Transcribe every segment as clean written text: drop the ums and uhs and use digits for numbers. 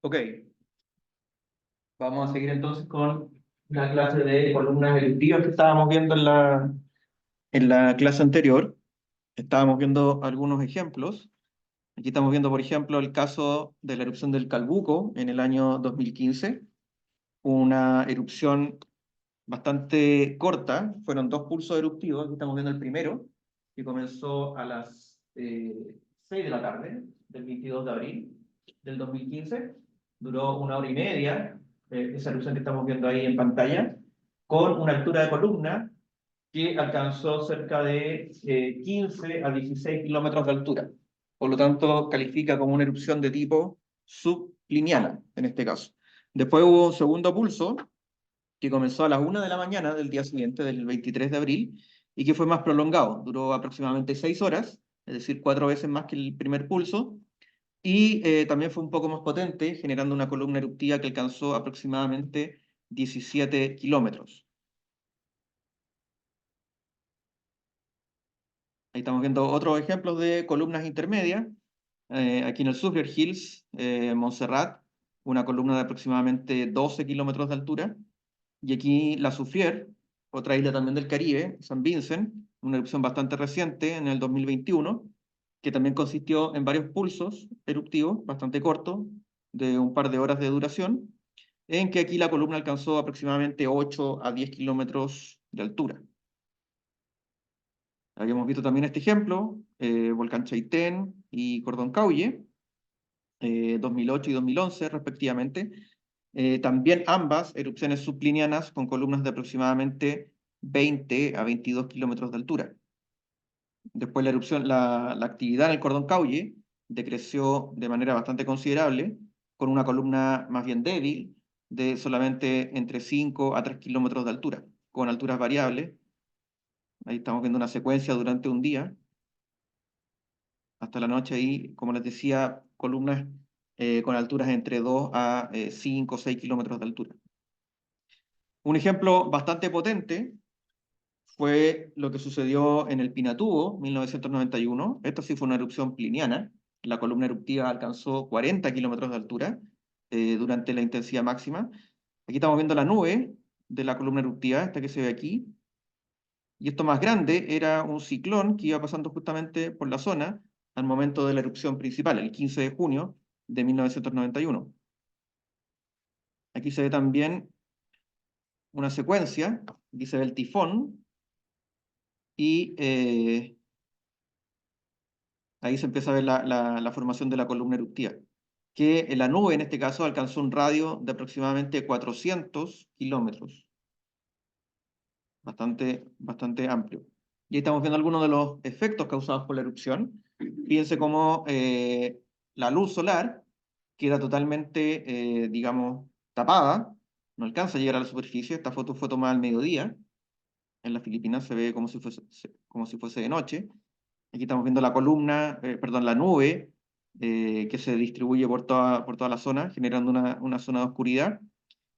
Ok, vamos a seguir entonces con la clase de columnas eruptivas que estábamos viendo en la clase anterior. Estábamos viendo algunos ejemplos. Aquí estamos viendo, por ejemplo, el caso de la erupción del Calbuco en el año 2015. Una erupción bastante corta, fueron 2 pulsos eruptivos. Aquí estamos viendo el primero, que comenzó a las 6 de la tarde del 22 de abril del 2015. Duró 1 hora y media, esa erupción que estamos viendo ahí en pantalla, con una altura de columna que alcanzó cerca de 15 a 16 kilómetros de altura. Por lo tanto, califica como una erupción de tipo subliniana, en este caso. Después hubo un segundo pulso, que comenzó a las 1 de la mañana del día siguiente, del 23 de abril, y que fue más prolongado. Duró aproximadamente 6 horas, es decir, 4 veces más que el primer pulso, y también fue un poco más potente, generando una columna eruptiva que alcanzó aproximadamente 17 kilómetros. Ahí estamos viendo otros ejemplos de columnas intermedias. Aquí en el Superior Hills, Montserrat, una columna de aproximadamente 12 kilómetros de altura. Y aquí la Soufrière, otra isla también del Caribe, San Vincent, una erupción bastante reciente en el 2021, que también consistió en varios pulsos eruptivos, bastante cortos, de un par de horas de duración, en que aquí la columna alcanzó aproximadamente 8 a 10 kilómetros de altura. Habíamos visto también este ejemplo, Volcán Chaitén y Cordón Cauye, 2008 y 2011 respectivamente. También ambas erupciones sublinianas con columnas de aproximadamente 20 a 22 kilómetros de altura. Después la actividad en el Cordón Cauye decreció de manera bastante considerable, con una columna más bien débil, de solamente entre 5 a 3 kilómetros de altura, con alturas variables. Ahí estamos viendo una secuencia durante un día, hasta la noche ahí, como les decía, columnas con alturas entre 2 a 5 o 6 kilómetros de altura. Un ejemplo bastante potente fue lo que sucedió en el Pinatubo, 1991. Esta sí fue una erupción pliniana. La columna eruptiva alcanzó 40 kilómetros de altura durante la intensidad máxima. Aquí estamos viendo la nube de la columna eruptiva, esta que se ve aquí. Y esto más grande era un ciclón que iba pasando justamente por la zona al momento de la erupción principal, el 15 de junio de 1991. Aquí se ve también una secuencia, aquí se ve el tifón, y ahí se empieza a ver la formación de la columna eruptiva, que en la nube en este caso alcanzó un radio de aproximadamente 400 kilómetros, bastante amplio. Y ahí estamos viendo algunos de los efectos causados por la erupción. Fíjense cómo la luz solar queda totalmente, digamos, tapada, no alcanza a llegar a la superficie. Esta foto fue tomada al mediodía. En las Filipinas se ve como si fuese de noche. Aquí estamos viendo la columna, perdón, la nube que se distribuye por toda la zona, generando una zona de oscuridad.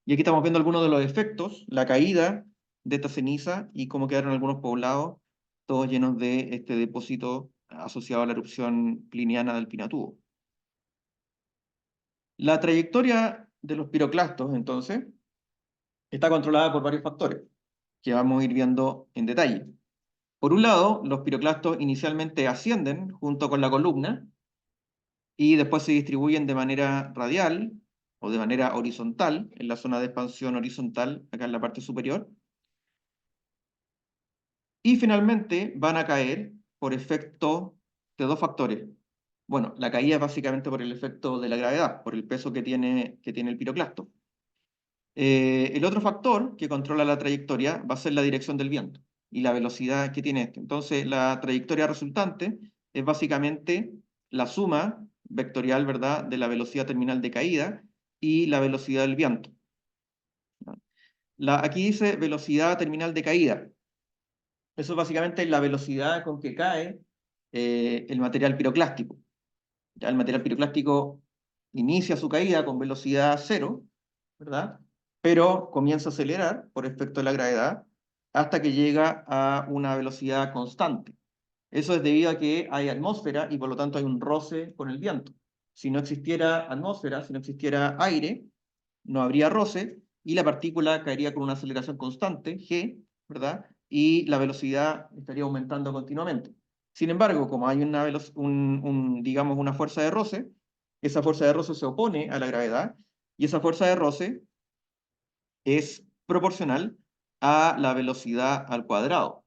Y aquí estamos viendo algunos de los efectos, la caída de esta ceniza y cómo quedaron algunos poblados, todos llenos de este depósito asociado a la erupción pliniana del Pinatubo. La trayectoria de los piroclastos, entonces, está controlada por varios factores que vamos a ir viendo en detalle. Por un lado, los piroclastos inicialmente ascienden junto con la columna y después se distribuyen de manera radial o de manera horizontal, en la zona de expansión horizontal, acá en la parte superior, y finalmente van a caer por efecto de 2 factores. Bueno, la caída es básicamente por el efecto de la gravedad, por el peso que tiene el piroclasto. El otro factor que controla la trayectoria va a ser la dirección del viento y la velocidad que tiene este. Entonces, la trayectoria resultante es básicamente la suma vectorial, ¿verdad?, de la velocidad terminal de caída y la velocidad del viento. Aquí dice velocidad terminal de caída. Eso es básicamente la velocidad con que cae el material piroclástico. Ya el material piroclástico inicia su caída con velocidad 0, ¿verdad? Pero comienza a acelerar por efecto de la gravedad hasta que llega a una velocidad constante. Eso es debido a que hay atmósfera y por lo tanto hay un roce con el viento. si no existiera atmósfera, si no existiera aire, no habría roce, y la partícula caería con una aceleración constante, g, ¿verdad? Y la velocidad estaría aumentando continuamente. Sin embargo, como hay digamos, una fuerza de roce, esa fuerza de roce se opone a la gravedad, y esa fuerza de roce es proporcional a la velocidad al cuadrado.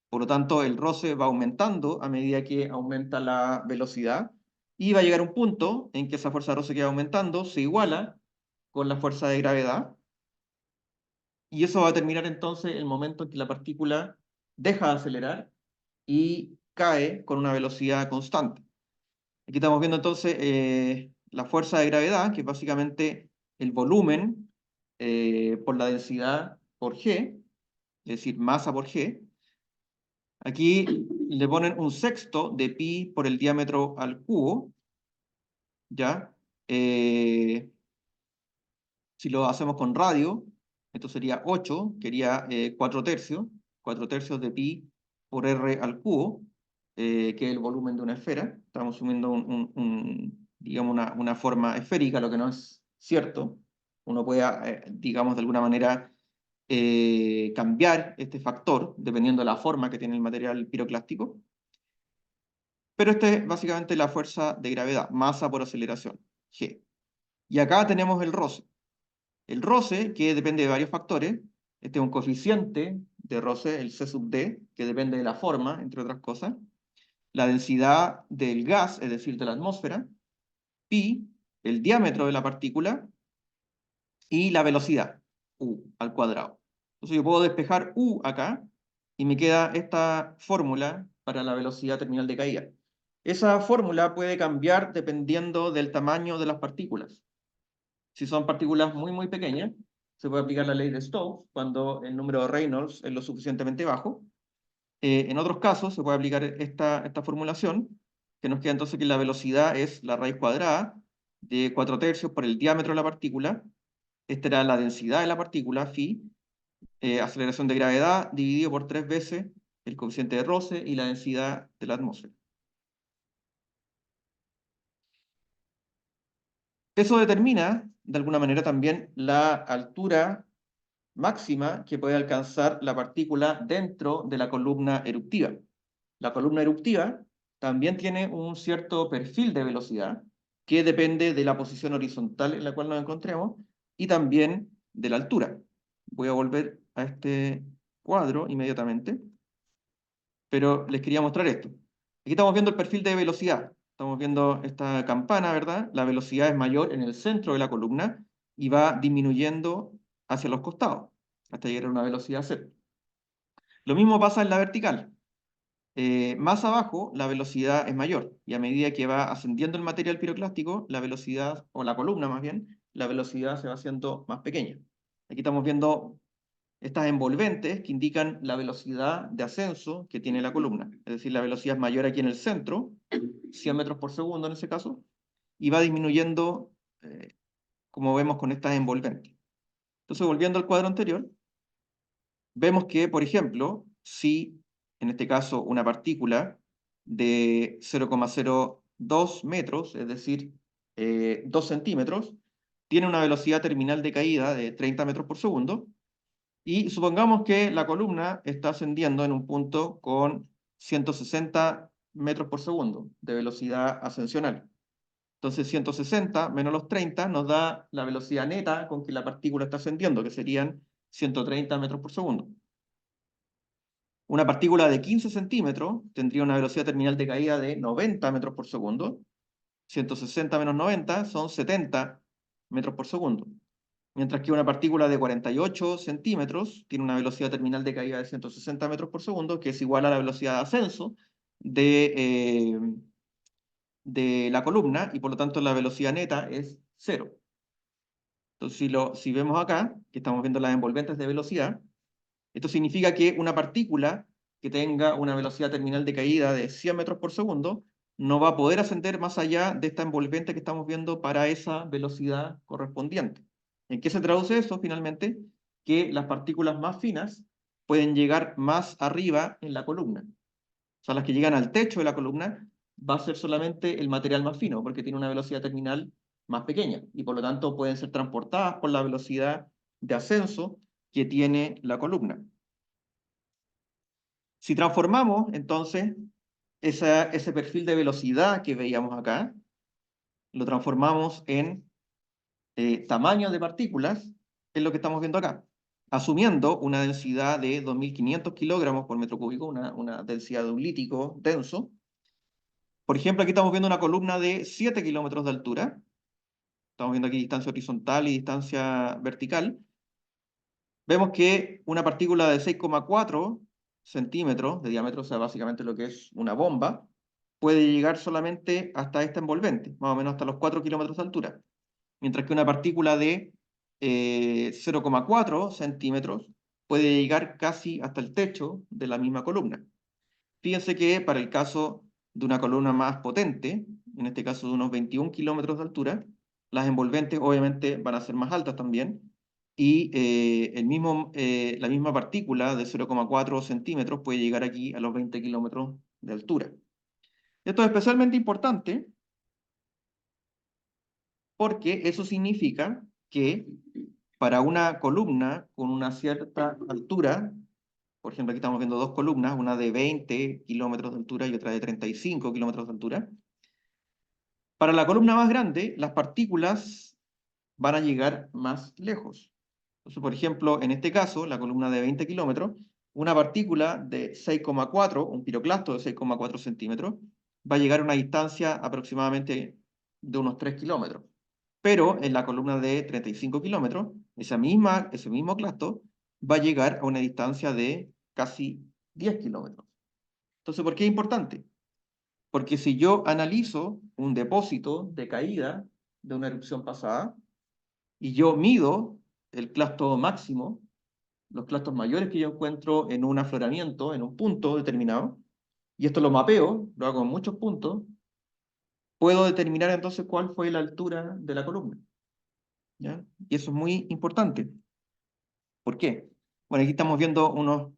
Por lo tanto, el roce va aumentando a medida que aumenta la velocidad, y va a llegar un punto en que esa fuerza de roce que va aumentando se iguala con la fuerza de gravedad, y eso va a terminar entonces el momento en que la partícula deja de acelerar y cae con una velocidad constante. Aquí estamos viendo entonces la fuerza de gravedad, que es básicamente el volumen por la densidad por g, es decir, masa por g. Aquí le ponen un sexto de pi por el diámetro al cubo, ¿ya? Si lo hacemos con radio, esto sería 8, que sería 4 tercios, 4 tercios de pi por r al cubo, que es el volumen de una esfera. Estamos asumiendo digamos una forma esférica, lo que no es cierto. Uno puede, digamos, de alguna manera cambiar este factor, dependiendo de la forma que tiene el material piroclástico. Pero esta es básicamente la fuerza de gravedad, masa por aceleración, g. Y acá tenemos el roce. El roce, que depende de varios factores, este es un coeficiente de roce, el C sub D, que depende de la forma, entre otras cosas, la densidad del gas, es decir, de la atmósfera, pi, el diámetro de la partícula, y la velocidad, u al cuadrado. Entonces yo puedo despejar u acá, y me queda esta fórmula para la velocidad terminal de caída. Esa fórmula puede cambiar dependiendo del tamaño de las partículas. Si son partículas muy, muy pequeñas, se puede aplicar la ley de Stokes cuando el número de Reynolds es lo suficientemente bajo. En otros casos se puede aplicar esta formulación, que nos queda entonces que la velocidad es la raíz cuadrada de 4 tercios por el diámetro de la partícula. Esta era la densidad de la partícula, phi, aceleración de gravedad, dividido por 3 veces el coeficiente de roce y la densidad de la atmósfera. Eso determina, de alguna manera, también la altura máxima que puede alcanzar la partícula dentro de la columna eruptiva. La columna eruptiva también tiene un cierto perfil de velocidad que depende de la posición horizontal en la cual nos encontremos y también de la altura. Voy a volver a este cuadro inmediatamente, pero les quería mostrar esto. Aquí estamos viendo el perfil de velocidad. Estamos viendo esta campana, ¿verdad? La velocidad es mayor en el centro de la columna y va disminuyendo hacia los costados hasta llegar a una velocidad cero. Lo mismo pasa en la vertical. Más abajo la velocidad es mayor y a medida que va ascendiendo el material piroclástico, la velocidad, o la columna más bien, la velocidad se va haciendo más pequeña. Aquí estamos viendo estas envolventes que indican la velocidad de ascenso que tiene la columna. Es decir, la velocidad es mayor aquí en el centro, 100 metros por segundo en ese caso, y va disminuyendo, como vemos con estas envolventes. Entonces, volviendo al cuadro anterior, vemos que, por ejemplo, si en este caso una partícula de 0,02 metros, es decir, 2 centímetros, tiene una velocidad terminal de caída de 30 metros por segundo, y supongamos que la columna está ascendiendo en un punto con 160 metros por segundo de velocidad ascensional. Entonces 160 menos los 30 nos da la velocidad neta con que la partícula está ascendiendo, que serían 130 metros por segundo. Una partícula de 15 centímetros tendría una velocidad terminal de caída de 90 metros por segundo. 160 menos 90 son 70 metros por segundo. Mientras que una partícula de 48 centímetros tiene una velocidad terminal de caída de 160 metros por segundo, que es igual a la velocidad de ascenso de la columna, y por lo tanto la velocidad neta es cero. Entonces, si vemos acá, que estamos viendo las envolventes de velocidad, esto significa que una partícula que tenga una velocidad terminal de caída de 100 metros por segundo no va a poder ascender más allá de esta envolvente que estamos viendo para esa velocidad correspondiente. ¿En qué se traduce eso finalmente? Que las partículas más finas pueden llegar más arriba en la columna. O sea, las que llegan al techo de la columna va a ser solamente el material más fino, porque tiene una velocidad terminal más pequeña, y por lo tanto pueden ser transportadas por la velocidad de ascenso que tiene la columna. Si transformamos, entonces, ese perfil de velocidad que veíamos acá, lo transformamos en tamaño de partículas, es lo que estamos viendo acá, asumiendo una densidad de 2.500 kilogramos por metro cúbico, una densidad de un lítico denso. Por ejemplo, aquí estamos viendo una columna de 7 kilómetros de altura. Estamos viendo aquí distancia horizontal y distancia vertical. Vemos que una partícula de 6,4 centímetros de diámetro, o sea, básicamente lo que es una bomba, puede llegar solamente hasta esta envolvente, más o menos hasta los 4 kilómetros de altura. Mientras que una partícula de 0,4 centímetros puede llegar casi hasta el techo de la misma columna. Fíjense que para el caso de una columna más potente, en este caso de unos 21 kilómetros de altura, las envolventes obviamente van a ser más altas también, y la misma partícula de 0,4 centímetros puede llegar aquí a los 20 kilómetros de altura. Esto es especialmente importante porque eso significa que para una columna con una cierta altura, por ejemplo, aquí estamos viendo dos columnas, una de 20 kilómetros de altura y otra de 35 kilómetros de altura. Para la columna más grande, las partículas van a llegar más lejos. Entonces, por ejemplo, en este caso, la columna de 20 kilómetros, una partícula de 6,4, un piroclasto de 6,4 centímetros, va a llegar a una distancia aproximadamente de unos 3 kilómetros. Pero en la columna de 35 kilómetros, ese mismo clasto va a llegar a una distancia de casi 10 kilómetros. Entonces, ¿por qué es importante? Porque si yo analizo un depósito de caída de una erupción pasada y yo mido el clasto máximo, los clastos mayores que yo encuentro en un afloramiento, en un punto determinado, y esto lo mapeo, lo hago en muchos puntos, puedo determinar entonces cuál fue la altura de la columna. ¿Ya? Y eso es muy importante. ¿Por qué? Bueno, aquí estamos viendo unos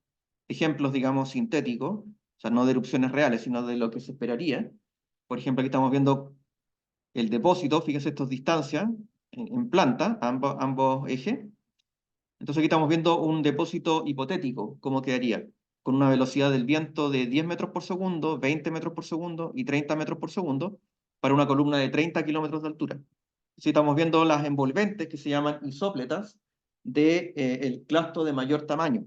ejemplos, digamos, sintéticos, o sea, no de erupciones reales, sino de lo que se esperaría. Por ejemplo, aquí estamos viendo el depósito, fíjense estas distancias en planta, ambos ejes. Entonces aquí estamos viendo un depósito hipotético, ¿cómo quedaría? Con una velocidad del viento de 10 metros por segundo, 20 metros por segundo y 30 metros por segundo para una columna de 30 kilómetros de altura. Si estamos viendo las envolventes que se llaman isópletas del clasto de mayor tamaño.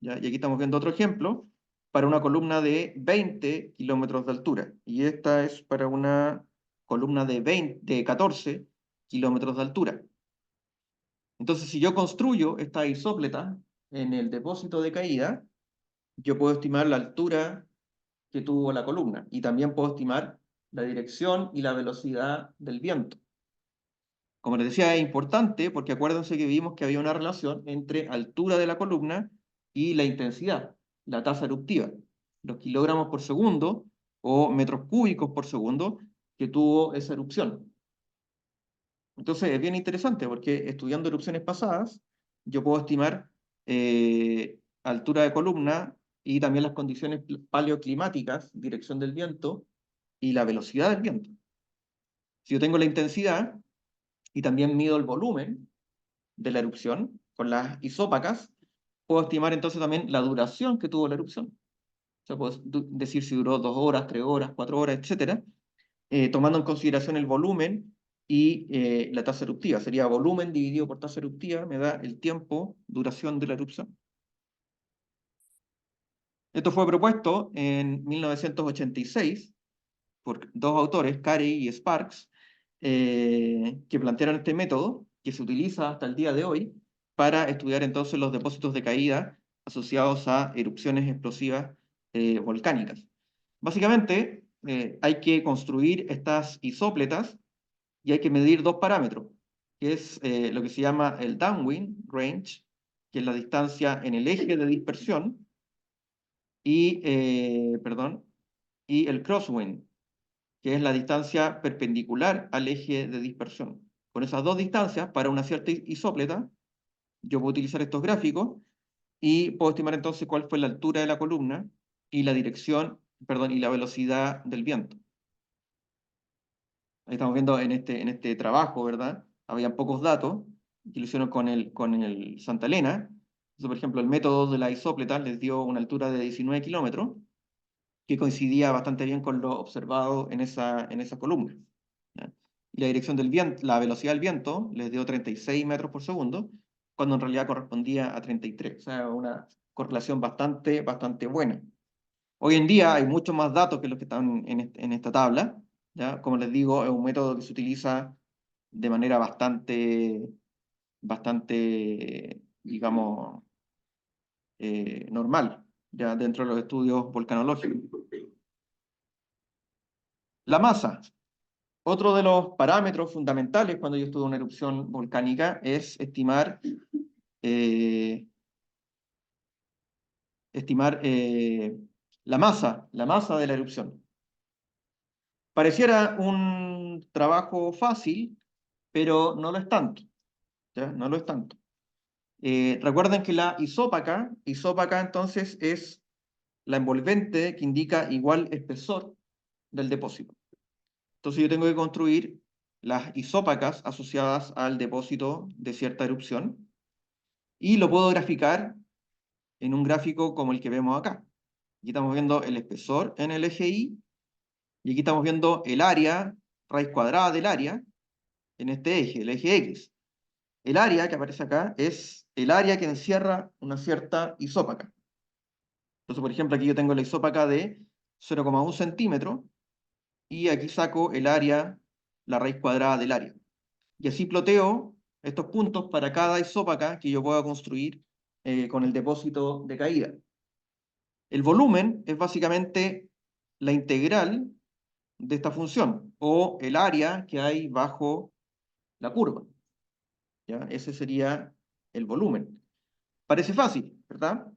¿Ya? Y aquí estamos viendo otro ejemplo para una columna de 20 kilómetros de altura. Y esta es para una columna de 14 kilómetros de altura. Entonces, si yo construyo esta isópleta en el depósito de caída, yo puedo estimar la altura que tuvo la columna y también puedo estimar la dirección y la velocidad del viento. Como les decía, es importante porque acuérdense que vimos que había una relación entre altura de la columna y la intensidad, la tasa eruptiva, los kilogramos por segundo o metros cúbicos por segundo que tuvo esa erupción. Entonces es bien interesante porque estudiando erupciones pasadas, yo puedo estimar altura de columna y también las condiciones paleoclimáticas, dirección del viento y la velocidad del viento. Si yo tengo la intensidad y también mido el volumen de la erupción con las isópacas, puedo estimar entonces también la duración que tuvo la erupción. O sea, puedo decir si duró 2 horas, 3 horas, 4 horas, etcétera, tomando en consideración el volumen y la tasa eruptiva. Sería volumen dividido por tasa eruptiva, me da el tiempo, duración de la erupción. Esto fue propuesto en 1986 por dos autores, Carey y Sparks, que plantearon este método que se utiliza hasta el día de hoy para estudiar entonces los depósitos de caída asociados a erupciones explosivas volcánicas. Básicamente, hay que construir estas isópletas y hay que medir dos parámetros, que es lo que se llama el downwind range, que es la distancia en el eje de dispersión, y el crosswind, que es la distancia perpendicular al eje de dispersión. Con esas dos distancias, para una cierta isópleta, yo puedo utilizar estos gráficos y puedo estimar entonces cuál fue la altura de la columna y la dirección perdón, y la velocidad del viento. Ahí estamos viendo en este trabajo, ¿verdad? Había pocos datos, que lo hicieron con el Santa Elena. Entonces, por ejemplo, el método de la isópleta les dio una altura de 19 kilómetros, que coincidía bastante bien con lo observado en esa columna. ¿Ya? Y la dirección del viento, la velocidad del viento les dio 36 metros por segundo, cuando en realidad correspondía a 33. O sea, una correlación bastante buena. Hoy en día hay muchos más datos que los que están en esta tabla. ¿Ya? Como les digo, es un método que se utiliza de manera digamos, normal, ya dentro de los estudios volcanológicos. La masa. Otro de los parámetros fundamentales cuando yo estudio una erupción volcánica es estimar la masa de la erupción. Pareciera un trabajo fácil, pero no lo es tanto. ¿Ya? No lo es tanto. Recuerden que la isópaca entonces es la envolvente que indica igual espesor del depósito. Entonces yo tengo que construir las isópacas asociadas al depósito de cierta erupción y lo puedo graficar en un gráfico como el que vemos acá. Aquí estamos viendo el espesor en el eje Y y aquí estamos viendo el área, raíz cuadrada del área, en este eje, el eje X. El área que aparece acá es el área que encierra una cierta isópaca. Entonces, por ejemplo, aquí yo tengo la isópaca de 0,1 centímetro y aquí saco el área, la raíz cuadrada del área. Y así ploteo estos puntos para cada isópaca que yo pueda construir con el depósito de caída. El volumen es básicamente la integral de esta función, o el área que hay bajo la curva. ¿Ya? Ese sería el volumen. Parece fácil, ¿verdad?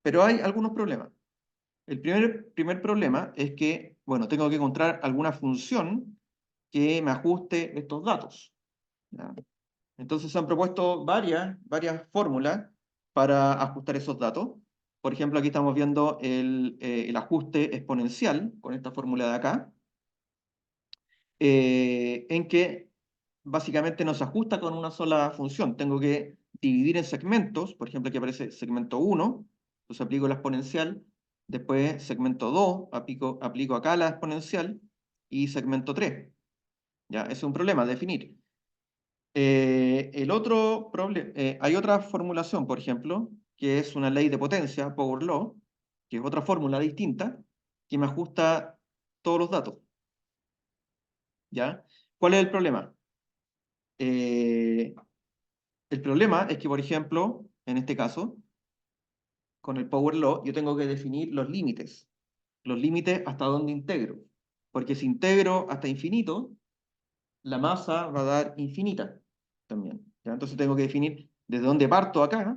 Pero hay algunos problemas. El primer problema es que, bueno, tengo que encontrar alguna función que me ajuste estos datos. ¿Ya? Entonces se han propuesto varias fórmulas para ajustar esos datos. Por ejemplo, aquí estamos viendo el ajuste exponencial con esta fórmula de acá, en que básicamente no se ajusta con una sola función. Tengo que dividir en segmentos, por ejemplo, aquí aparece segmento 1, entonces aplico la exponencial, después segmento 2, aplico acá la exponencial, y segmento 3. ¿Ya? Ese es un problema, definir. Hay otra formulación, por ejemplo, que es una ley de potencia, Power Law, que es otra fórmula distinta, que me ajusta todos los datos. ¿Ya? ¿Cuál es el problema? El problema es que, por ejemplo, en este caso, con el Power Law, yo tengo que definir los límites hasta dónde integro. Porque si integro hasta infinito, la masa va a dar infinita también. ¿Ya? Entonces tengo que definir desde dónde parto acá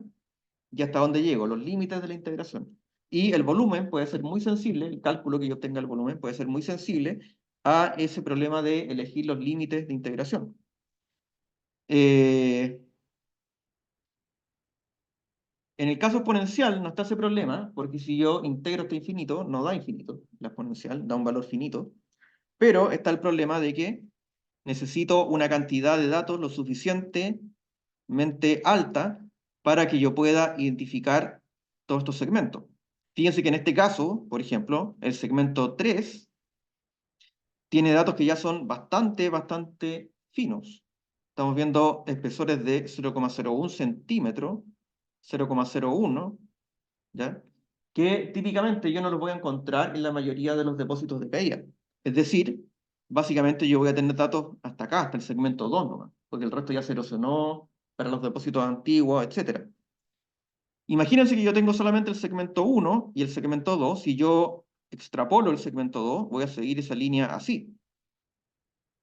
y hasta dónde llego, los límites de la integración. Y el volumen puede ser muy sensible, el cálculo que yo obtenga del volumen puede ser muy sensible a ese problema de elegir los límites de integración. En el caso exponencial no está ese problema, porque si yo integro hasta infinito, no da infinito. La exponencial da un valor finito. Pero está el problema de que necesito una cantidad de datos lo suficientemente alta para que yo pueda identificar todos estos segmentos. Fíjense que en este caso, por ejemplo, el segmento 3 tiene datos que ya son bastante finos. Estamos viendo espesores de 0,01 centímetro, 0,01, ¿ya? Que típicamente yo no los voy a encontrar en la mayoría de los depósitos de caída. Es decir, básicamente yo voy a tener datos hasta acá, hasta el segmento 2 nomás, porque el resto ya se erosionó para los depósitos antiguos, etc. Imagínense que yo tengo solamente el segmento 1 y el segmento 2. Si yo extrapolo el segmento 2, voy a seguir esa línea así.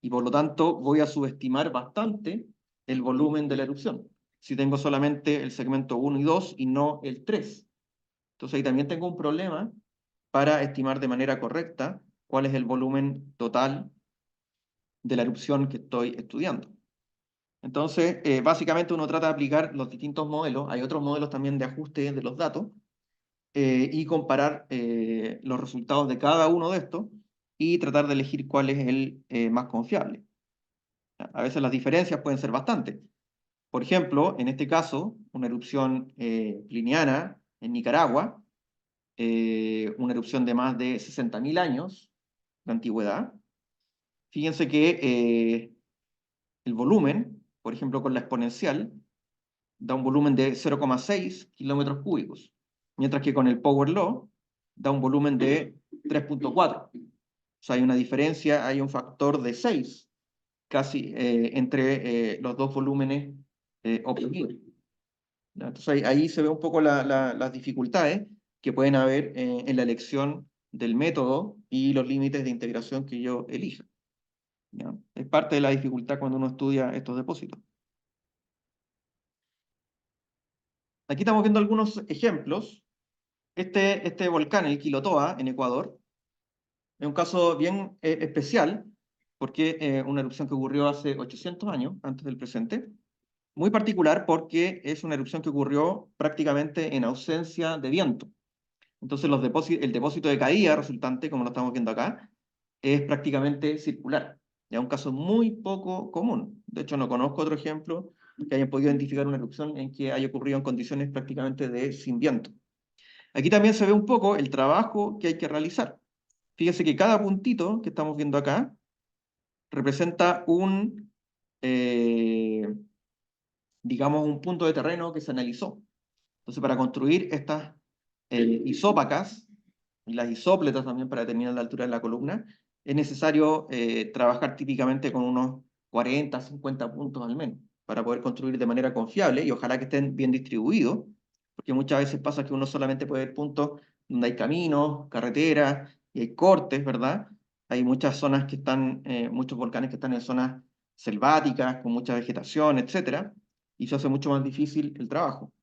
Y por lo tanto voy a subestimar bastante el volumen de la erupción. Si tengo solamente el segmento 1 y 2 y no el 3. Entonces ahí también tengo un problema para estimar de manera correcta cuál es el volumen total de la erupción que estoy estudiando. Entonces, básicamente uno trata de aplicar los distintos modelos. Hay otros modelos también de ajuste de los datos, y comparar los resultados de cada uno de estos y tratar de elegir cuál es el más confiable. A veces las diferencias pueden ser bastantes. Por ejemplo, en este caso, una erupción pliniana en Nicaragua, una erupción de más de 60.000 años de antigüedad. Fíjense que el volumen, por ejemplo, con la exponencial, da un volumen de 0,6 kilómetros cúbicos, mientras que con el Power Law da un volumen de 3,4. O sea, hay una diferencia, hay un factor de 6 casi entre los dos volúmenes obtenidos. Entonces ahí se ve un poco las dificultades que pueden haber en la elección del método y los límites de integración que yo elija. ¿Ya? Es parte de la dificultad cuando uno estudia estos depósitos. Aquí estamos viendo algunos ejemplos. Este volcán, el Quilotoa, en Ecuador, es un caso bien especial, porque una erupción que ocurrió hace 800 años, antes del presente, muy particular porque es una erupción que ocurrió prácticamente en ausencia de viento. Entonces el depósito de caída resultante, como lo estamos viendo acá, es prácticamente circular. Ya un caso muy poco común. De hecho, no conozco otro ejemplo que hayan podido identificar una erupción en que haya ocurrido en condiciones prácticamente de sin viento. Aquí también se ve un poco el trabajo que hay que realizar. Fíjense que cada puntito que estamos viendo acá representa eh, digamos, un punto de terreno que se analizó. Entonces, para construir estas isópacas, y las isópletas también para determinar la altura de la columna, es necesario trabajar típicamente con unos 40, 50 puntos al menos, para poder construir de manera confiable y ojalá que estén bien distribuidos, porque muchas veces pasa que uno solamente puede ver puntos donde hay caminos, carreteras, y hay cortes, ¿verdad? Hay muchas zonas que están, muchos volcanes que están en zonas selváticas, con mucha vegetación, etcétera, y eso hace mucho más difícil el trabajo.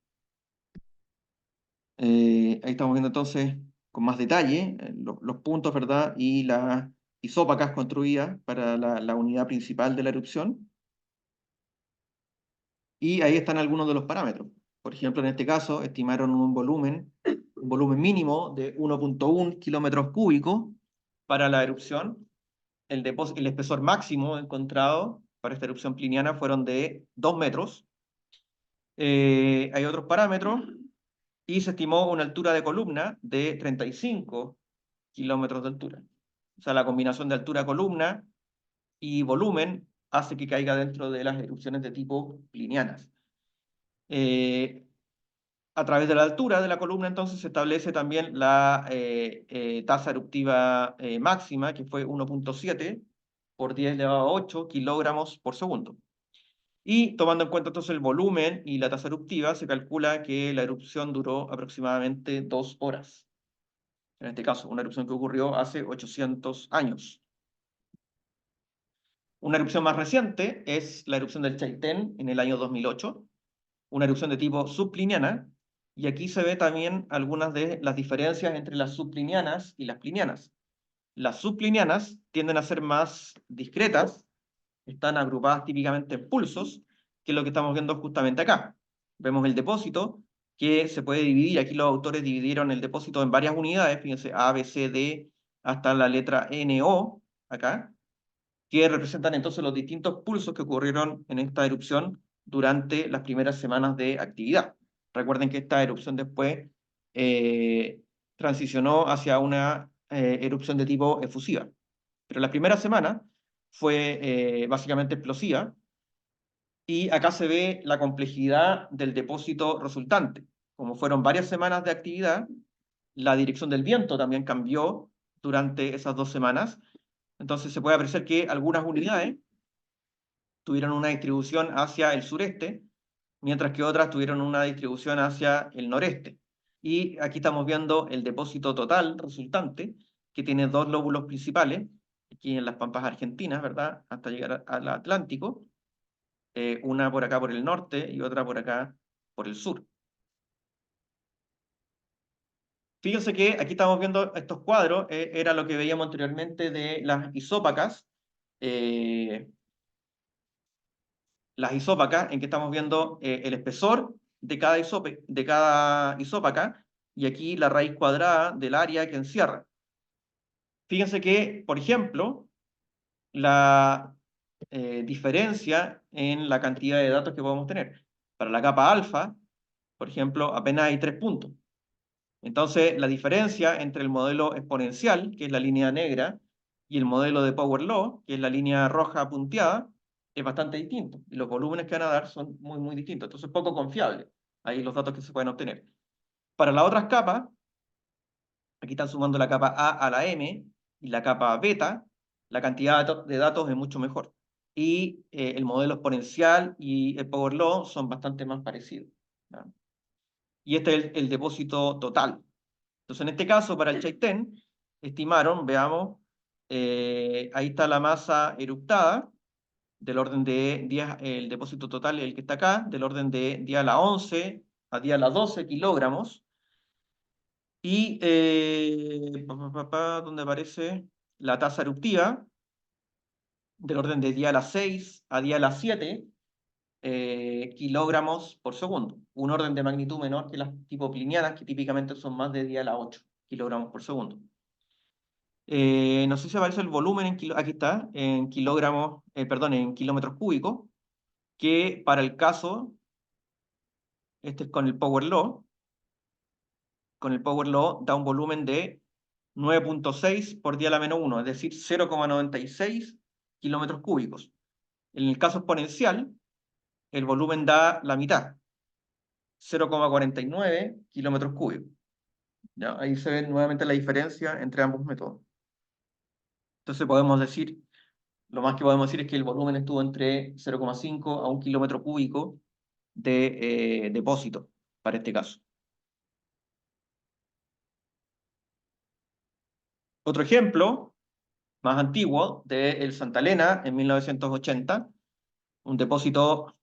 Ahí estamos viendo entonces con más detalle los puntos, ¿verdad? Y las isópacas construidas para la unidad principal de la erupción. Y ahí están algunos de los parámetros. Por ejemplo, en este caso, estimaron un volumen mínimo de 1,1 kilómetros cúbicos para la erupción. El espesor máximo encontrado para esta erupción pliniana fueron de 2 metros. Hay otros parámetros y se estimó una altura de columna de 35 kilómetros de altura. O sea, la combinación de altura columna y volumen hace que caiga dentro de las erupciones de tipo plinianas. A través de la altura de la columna, entonces, se establece también la tasa eruptiva máxima, que fue 1,7 por 10 elevado a 8 kilogramos por segundo. Y tomando en cuenta entonces el volumen y la tasa eruptiva, se calcula que la erupción duró aproximadamente 2 horas. En este caso, una erupción que ocurrió hace 800 años. Una erupción más reciente es la erupción del Chaitén en el año 2008, una erupción de tipo subpliniana, y aquí se ve también algunas de las diferencias entre las subplinianas y las plinianas. Las subplinianas tienden a ser más discretas, están agrupadas típicamente en pulsos, que es lo que estamos viendo justamente acá. Vemos el depósito, que se puede dividir, aquí los autores dividieron el depósito en varias unidades, fíjense, A, B, C, D, hasta la letra N, O, acá, que representan entonces los distintos pulsos que ocurrieron en esta erupción durante las primeras semanas de actividad. Recuerden que esta erupción después eh, transicionó hacia una erupción de tipo efusiva. Pero la primera semana fue básicamente explosiva, y acá se ve la complejidad del depósito resultante. Como fueron varias semanas de actividad, la dirección del viento también cambió durante esas 2 semanas. Entonces se puede apreciar que algunas unidades tuvieron una distribución hacia el sureste, mientras que otras tuvieron una distribución hacia el noreste. Y aquí estamos viendo el depósito total resultante, que tiene 2 lóbulos principales, aquí en las Pampas Argentinas, ¿verdad? Hasta llegar al Atlántico, una por acá por el norte y otra por acá por el sur. Fíjense que aquí estamos viendo estos cuadros, era lo que veíamos anteriormente de eh, las isópacas, en que estamos viendo el espesor de cada isópaca y aquí la raíz cuadrada del área que encierra. Fíjense que, por ejemplo, la diferencia en la cantidad de datos que podemos tener. Para la capa alfa, por ejemplo, apenas hay 3 puntos. Entonces, la diferencia entre el modelo exponencial, que es la línea negra, y el modelo de Power Law, que es la línea roja punteada, es bastante distinto. Y los volúmenes que van a dar son muy, muy distintos. Entonces, poco confiable. Ahí los datos que se pueden obtener. Para las otras capas, aquí están sumando la capa A a la M y la capa beta, la cantidad de datos es mucho mejor. Y el modelo exponencial y el Power Law son bastante más parecidos, ¿ya? Y este es el depósito total. Entonces, en este caso, para el Chaitén, estimaron, veamos, ahí está la masa eructada, del orden de 10, el depósito total, el que está acá, del orden de 10 a la 11 a 10 a la 12 kilogramos. Y donde aparece la tasa eruptiva, del orden de 10 a la 6 a 10 a la 7 kilogramos por segundo. Un orden de magnitud menor que las tipo plinianas, que típicamente son más de 10 a la 8 kilogramos por segundo. No sé si aparece el volumen en aquí está, en kilogramos, perdón, en kilómetros cúbicos, que para el caso, este es con el Power Law, da un volumen de 9.6 por 10 a la menos 1, es decir, 0,96 kilómetros cúbicos. En el caso exponencial, el volumen da la mitad, 0,49 kilómetros cúbicos. ¿Ya? Ahí se ve nuevamente la diferencia entre ambos métodos. Entonces podemos decir, lo más que podemos decir es que el volumen estuvo entre 0,5 a 1 kilómetro cúbico de depósito, para este caso. Otro ejemplo, más antiguo, de el Santa Elena en 1980, un depósito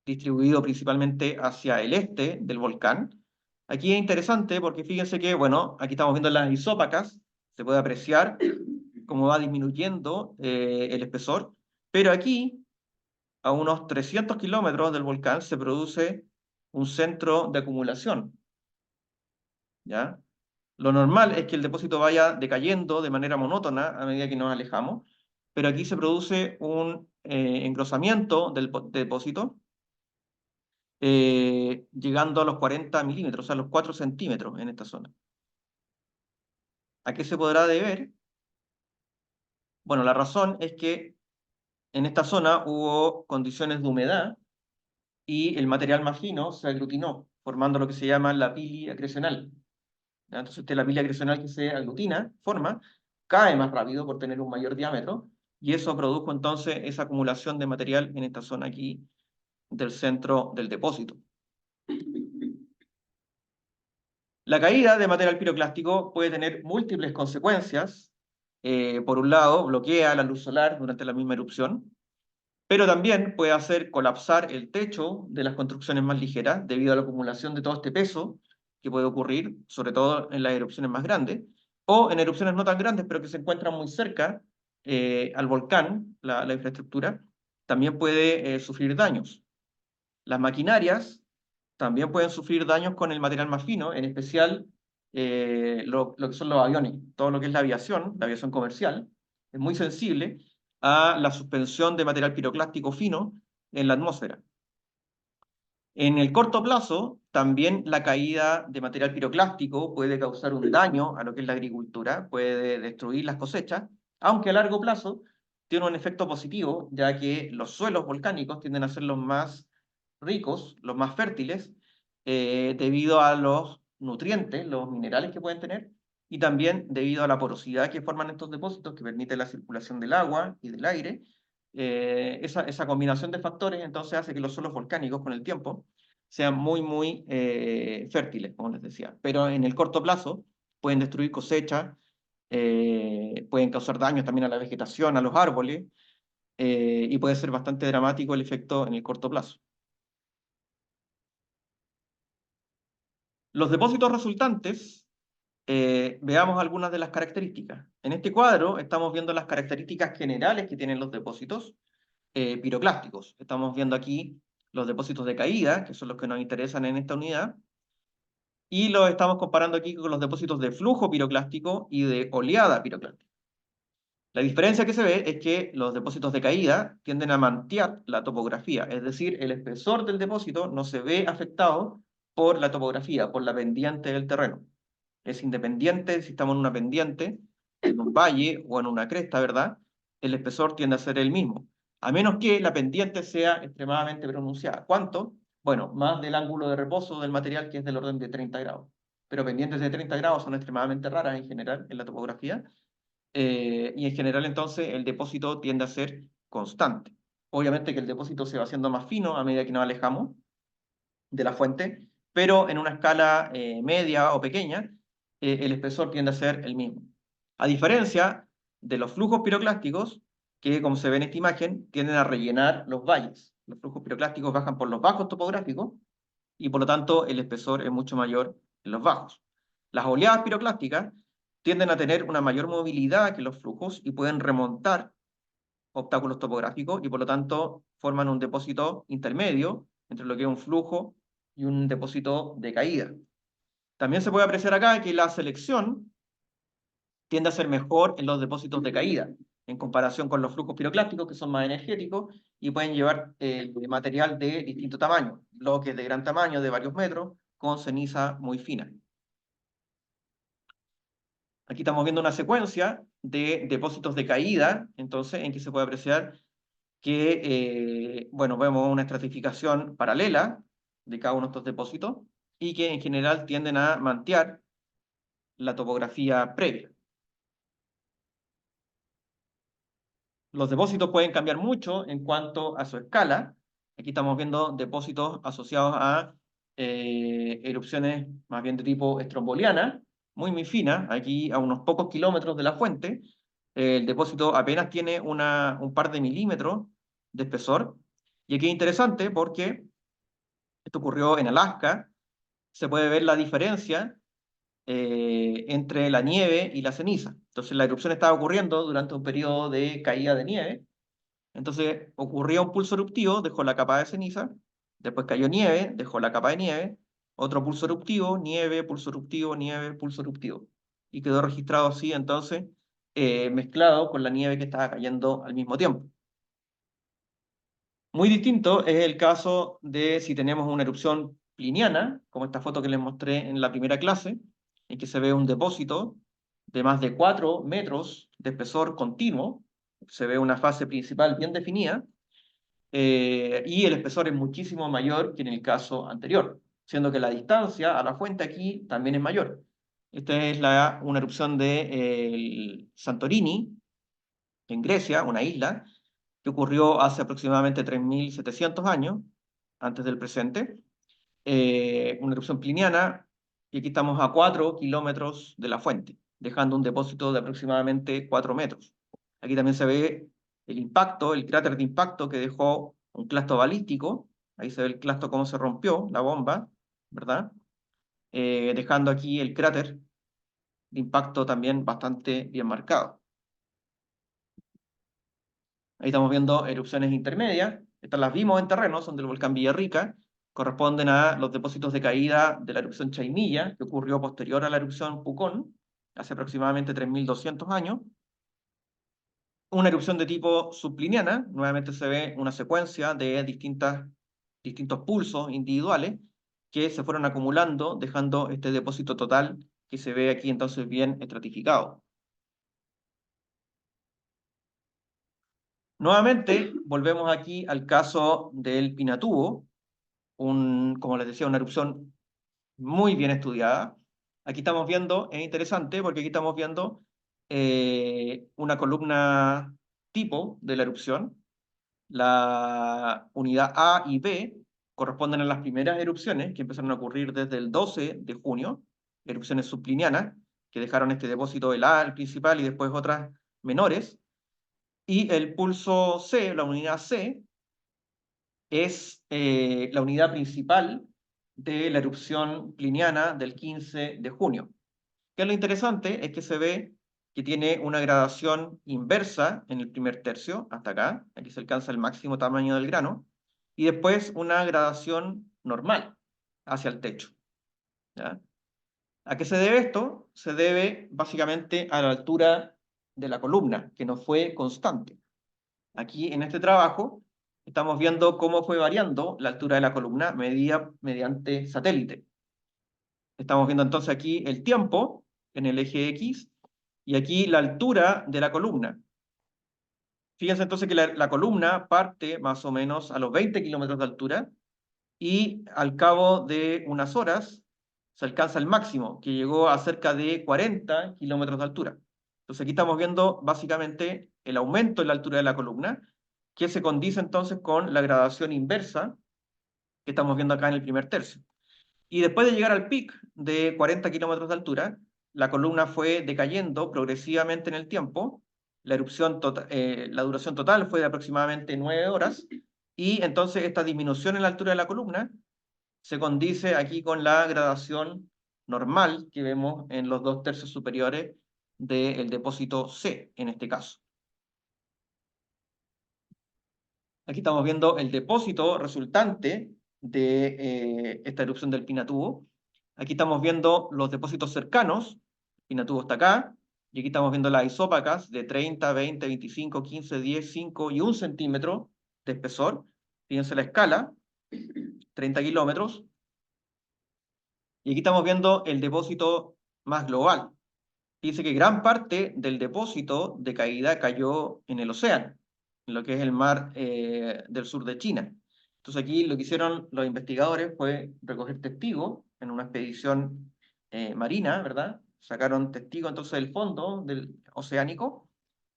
distribuido principalmente hacia el este del volcán. Aquí es interesante porque fíjense que, bueno, aquí estamos viendo las isópacas, se puede apreciar cómo va disminuyendo el espesor, pero aquí, a unos 300 kilómetros del volcán, se produce un centro de acumulación, ¿ya? Lo normal es que el depósito vaya decayendo de manera monótona a medida que nos alejamos, pero aquí se produce un engrosamiento del depósito, llegando a los 40 milímetros, o sea, a los 4 centímetros en esta zona. ¿A qué se podrá deber? Bueno, la razón es que en esta zona hubo condiciones de humedad y el material más fino se aglutinó, formando lo que se llama la pili acrecional. ¿Ya? Entonces, la pili acrecional que se aglutina, cae más rápido por tener un mayor diámetro, y eso produjo entonces esa acumulación de material en esta zona aquí del centro del depósito. La caída de material piroclástico puede tener múltiples consecuencias. Por un lado, bloquea la luz solar durante la misma erupción, pero también puede hacer colapsar el techo de las construcciones más ligeras debido a la acumulación de todo este peso que puede ocurrir, sobre todo en las erupciones más grandes, o en erupciones no tan grandes, pero que se encuentran muy cerca al volcán, la infraestructura, también puede sufrir daños. Las maquinarias también pueden sufrir daños con el material más fino, en especial lo que son los aviones. Todo lo que es la aviación comercial, es muy sensible a la suspensión de material piroclástico fino en la atmósfera. En el corto plazo, también la caída de material piroclástico puede causar un daño a lo que es la agricultura, puede destruir las cosechas, aunque a largo plazo tiene un efecto positivo, ya que los suelos volcánicos tienden a ser los más ricos, los más fértiles, debido a los nutrientes, los minerales que pueden tener, y también debido a la porosidad que forman estos depósitos que permite la circulación del agua y del aire. Esa combinación de factores entonces hace que los suelos volcánicos con el tiempo sean muy, muy fértiles, como les decía. Pero en el corto plazo pueden destruir cosechas, pueden causar daños también a la vegetación, a los árboles, y puede ser bastante dramático el efecto en el corto plazo. Los depósitos resultantes, veamos algunas de las características. En este cuadro estamos viendo las características generales que tienen los depósitos piroclásticos. Estamos viendo aquí los depósitos de caída, que son los que nos interesan en esta unidad, y lo estamos comparando aquí con los depósitos de flujo piroclástico y de oleada piroclástica. La diferencia que se ve es que los depósitos de caída tienden a mantear la topografía, es decir, el espesor del depósito no se ve afectado por la topografía, por la pendiente del terreno. Es independiente si estamos en una pendiente, en un valle o en una cresta, ¿verdad? El espesor tiende a ser el mismo, a menos que la pendiente sea extremadamente pronunciada. ¿Cuánto? Bueno, más del ángulo de reposo del material, que es del orden de 30 grados. Pero pendientes de 30 grados son extremadamente raras en general en la topografía, y en general entonces el depósito tiende a ser constante. Obviamente que el depósito se va haciendo más fino a medida que nos alejamos de la fuente, pero en una escala media o pequeña, el espesor tiende a ser el mismo. A diferencia de los flujos piroclásticos, que como se ve en esta imagen, tienden a rellenar los valles. Los flujos piroclásticos bajan por los bajos topográficos y por lo tanto el espesor es mucho mayor en los bajos. Las oleadas piroclásticas tienden a tener una mayor movilidad que los flujos y pueden remontar obstáculos topográficos y por lo tanto forman un depósito intermedio entre lo que es un flujo y un depósito de caída. También se puede apreciar acá que la selección tiende a ser mejor en los depósitos de caída, en comparación con los flujos piroclásticos, que son más energéticos y pueden llevar material de distinto tamaño, bloques de gran tamaño, de varios metros, con ceniza muy fina. Aquí estamos viendo una secuencia de depósitos de caída, entonces, en que se puede apreciar que, bueno, vemos una estratificación paralela de cada uno de estos depósitos y que en general tienden a mantener la topografía previa. Los depósitos pueden cambiar mucho en cuanto a su escala. Aquí estamos viendo depósitos asociados a erupciones más bien de tipo estromboliana, muy fina, aquí a unos pocos kilómetros de la fuente. El depósito apenas tiene un par de milímetros de espesor. Y aquí es interesante porque esto ocurrió en Alaska. Se puede ver la diferencia entre la nieve y la ceniza. Entonces la erupción estaba ocurriendo durante un periodo de caída de nieve. Entonces ocurría un pulso eruptivo, dejó la capa de ceniza, después cayó nieve, dejó la capa de nieve, otro pulso eruptivo, nieve, pulso eruptivo, nieve, pulso eruptivo. Y quedó registrado así entonces, mezclado con la nieve que estaba cayendo al mismo tiempo. Muy distinto es el caso de si tenemos una erupción pliniana, como esta foto que les mostré en la primera clase, en que se ve un depósito de más de 4 metros de espesor continuo, se ve una fase principal bien definida, y el espesor es muchísimo mayor que en el caso anterior, siendo que la distancia a la fuente aquí también es mayor. Esta es una erupción de Santorini, en Grecia, una isla, que ocurrió hace aproximadamente 3.700 años, antes del presente, una erupción pliniana, y aquí estamos a 4 kilómetros de la fuente, dejando un depósito de aproximadamente 4 metros. Aquí también se ve el impacto, el cráter de impacto que dejó un clasto balístico, ahí se ve el clasto cómo se rompió, la bomba, ¿verdad? Dejando aquí el cráter de impacto también bastante bien marcado. Ahí estamos viendo erupciones intermedias. Estas las vimos en terreno, son del volcán Villarrica. Corresponden a los depósitos de caída de la erupción Chaimilla, que ocurrió posterior a la erupción Pucón, hace aproximadamente 3.200 años. Una erupción de tipo subpliniana, nuevamente se ve una secuencia de distintos pulsos individuales que se fueron acumulando, dejando este depósito total que se ve aquí entonces bien estratificado. Nuevamente, volvemos aquí al caso del Pinatubo, como les decía, una erupción muy bien estudiada. Aquí estamos viendo, es interesante porque aquí estamos viendo una columna tipo de la erupción. La unidad A y B corresponden a las primeras erupciones que empezaron a ocurrir desde el 12 de junio, erupciones subplinianas, que dejaron este depósito, el A, el principal, y después otras menores. Y el pulso C, la unidad C, es la unidad principal de la erupción pliniana del 15 de junio. Que lo interesante es que se ve que tiene una gradación inversa en el primer tercio, hasta acá, aquí se alcanza el máximo tamaño del grano, y después una gradación normal hacia el techo, ¿ya? ¿A qué se debe esto? Se debe básicamente a la altura de la columna, que no fue constante. Aquí en este trabajo estamos viendo cómo fue variando la altura de la columna medida mediante satélite. Estamos viendo entonces aquí el tiempo en el eje X y aquí la altura de la columna. Fíjense entonces que la columna parte más o menos a los 20 kilómetros de altura y al cabo de unas horas se alcanza el máximo, que llegó a cerca de 40 kilómetros de altura. Entonces aquí estamos viendo básicamente el aumento en la altura de la columna, que se condice entonces con la gradación inversa que estamos viendo acá en el primer tercio. Y después de llegar al pic de 40 kilómetros de altura, la columna fue decayendo progresivamente en el tiempo. La duración total fue de aproximadamente 9 horas. Y entonces esta disminución en la altura de la columna se condice aquí con la gradación normal que vemos en los 2 tercios superiores del depósito C, en este caso. Aquí estamos viendo el depósito resultante de esta erupción del Pinatubo. Aquí estamos viendo los depósitos cercanos. El Pinatubo está acá. Y aquí estamos viendo las isópacas de 30, 20, 25, 15, 10, 5 y 1 centímetro de espesor. Fíjense la escala, 30 kilómetros. Y aquí estamos viendo el depósito más global. Fíjense que gran parte del depósito de caída cayó en el océano, en lo que es el mar del sur de China. Entonces aquí lo que hicieron los investigadores fue recoger testigos en una expedición marina, ¿verdad? Sacaron testigos entonces del fondo del oceánico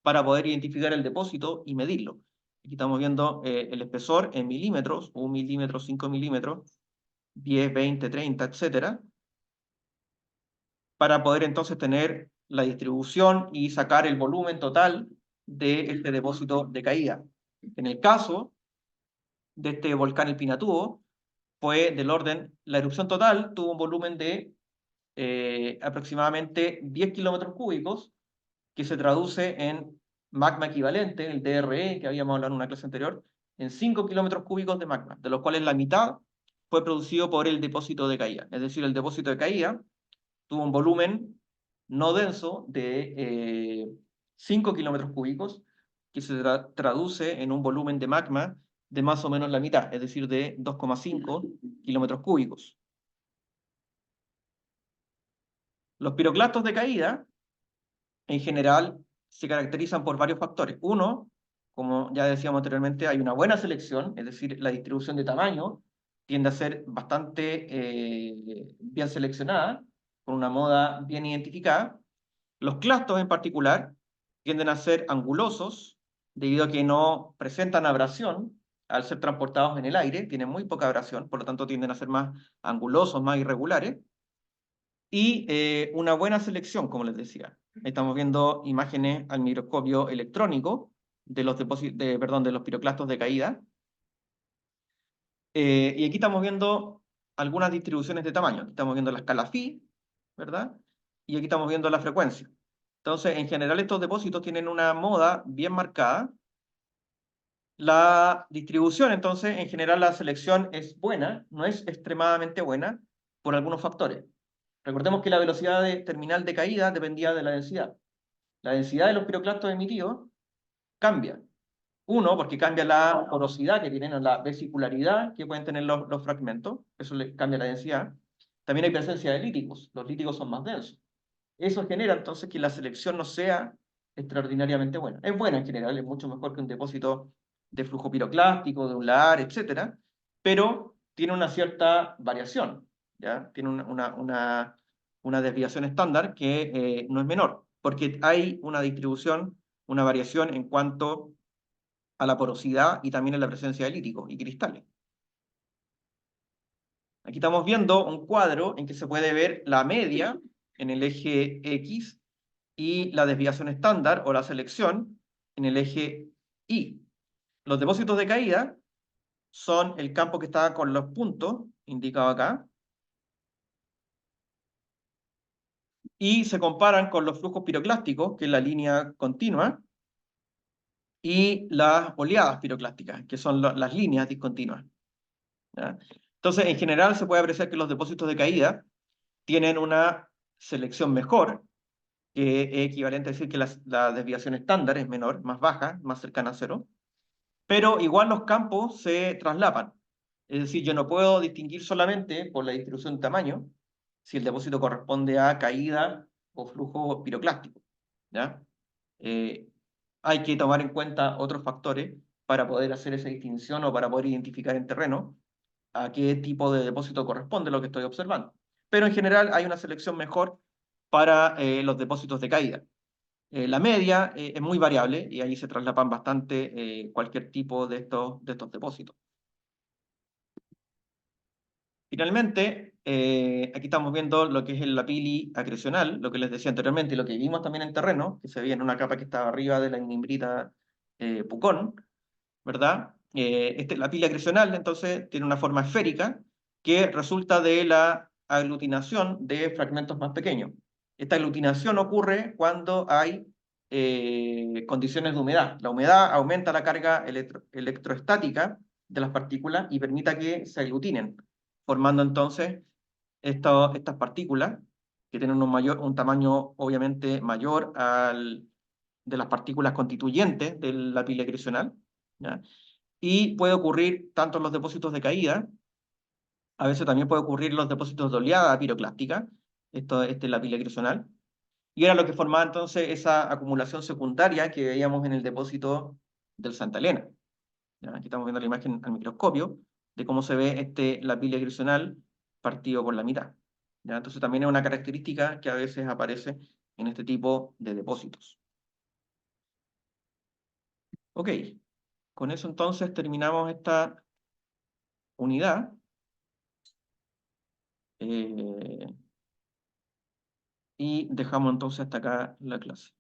para poder identificar el depósito y medirlo. Aquí estamos viendo el espesor en milímetros, 1 milímetro, 5 milímetros, 10, 20, 30, etcétera, para poder entonces tener la distribución y sacar el volumen total de este depósito de caída. En el caso de este volcán El Pinatubo, fue del orden, la erupción total tuvo un volumen de aproximadamente 10 kilómetros cúbicos, que se traduce en magma equivalente, el DRE, que habíamos hablado en una clase anterior, en 5 kilómetros cúbicos de magma, de los cuales la mitad fue producido por el depósito de caída. Es decir, el depósito de caída tuvo un volumen no denso de 5 kilómetros cúbicos, que se traduce en un volumen de magma de más o menos la mitad, es decir, de 2,5 kilómetros cúbicos. Los piroclastos de caída, en general, se caracterizan por varios factores. Uno, como ya decíamos anteriormente, hay una buena selección, es decir, la distribución de tamaño tiende a ser bastante bien seleccionada, con una moda bien identificada. Los clastos en particular tienden a ser angulosos, debido a que no presentan abrasión al ser transportados en el aire, tienen muy poca abrasión, por lo tanto tienden a ser más angulosos, más irregulares, y una buena selección, como les decía. Estamos viendo imágenes al microscopio electrónico de los de los piroclastos de caída. Y aquí estamos viendo algunas distribuciones de tamaño. Aquí estamos viendo la escala phi, ¿verdad? Y aquí estamos viendo la frecuencia. Entonces, en general, estos depósitos tienen una moda bien marcada. La distribución, entonces, en general, la selección es buena, no es extremadamente buena, por algunos factores. Recordemos que la velocidad terminal de caída dependía de la densidad. La densidad de los piroclastos emitidos cambia. Uno, porque cambia la porosidad que tienen, o la vesicularidad que pueden tener los fragmentos, eso le cambia la densidad. También hay presencia de líticos, los líticos son más densos. Eso genera entonces que la selección no sea extraordinariamente buena. Es buena en general, es mucho mejor que un depósito de flujo piroclástico, de un lahar, etc. Pero tiene una cierta variación, ¿ya? Tiene una desviación estándar que no es menor, porque hay una distribución, una variación en cuanto a la porosidad y también en la presencia de líticos y cristales. Aquí estamos viendo un cuadro en que se puede ver la media en el eje X y la desviación estándar o la selección en el eje Y. Los depósitos de caída son el campo que está con los puntos indicados acá, y se comparan con los flujos piroclásticos, que es la línea continua, y las oleadas piroclásticas, que son las líneas discontinuas, ¿ya? Entonces, en general se puede apreciar que los depósitos de caída tienen una selección mejor, que es equivalente a decir que la desviación estándar es menor, más baja, más cercana a cero, pero igual los campos se traslapan. Es decir, yo no puedo distinguir solamente por la distribución de tamaño si el depósito corresponde a caída o flujo piroclástico, ¿ya? Eh, Hay que tomar en cuenta otros factores para poder hacer esa distinción o para poder identificar en terreno a qué tipo de depósito corresponde lo que estoy observando. Pero en general hay una selección mejor para los depósitos de caída. La media es muy variable y ahí se traslapan bastante cualquier tipo de estos depósitos. Finalmente, aquí estamos viendo lo que es la pili acrecional, lo que les decía anteriormente y lo que vimos también en terreno, que se veía en una capa que estaba arriba de la inimbrita Pucón, ¿verdad? La pila acrecional, entonces, tiene una forma esférica que resulta de la aglutinación de fragmentos más pequeños. Esta aglutinación ocurre cuando hay condiciones de humedad. La humedad aumenta la carga electroestática de las partículas y permite que se aglutinen, formando entonces estas partículas que tienen un tamaño obviamente mayor al de las partículas constituyentes de la pila acrecional, ¿ya? Y puede ocurrir tanto en los depósitos de caída, a veces también puede ocurrir en los depósitos de oleada piroclástica, esta es la pila acrecional, y era lo que formaba entonces esa acumulación secundaria que veíamos en el depósito del Santa Elena. ¿Ya? Aquí estamos viendo la imagen al microscopio de cómo se ve la pila acrecional partido por la mitad. ¿Ya? Entonces también es una característica que a veces aparece en este tipo de depósitos. Ok, con eso entonces terminamos esta unidad. Y dejamos entonces hasta acá la clase.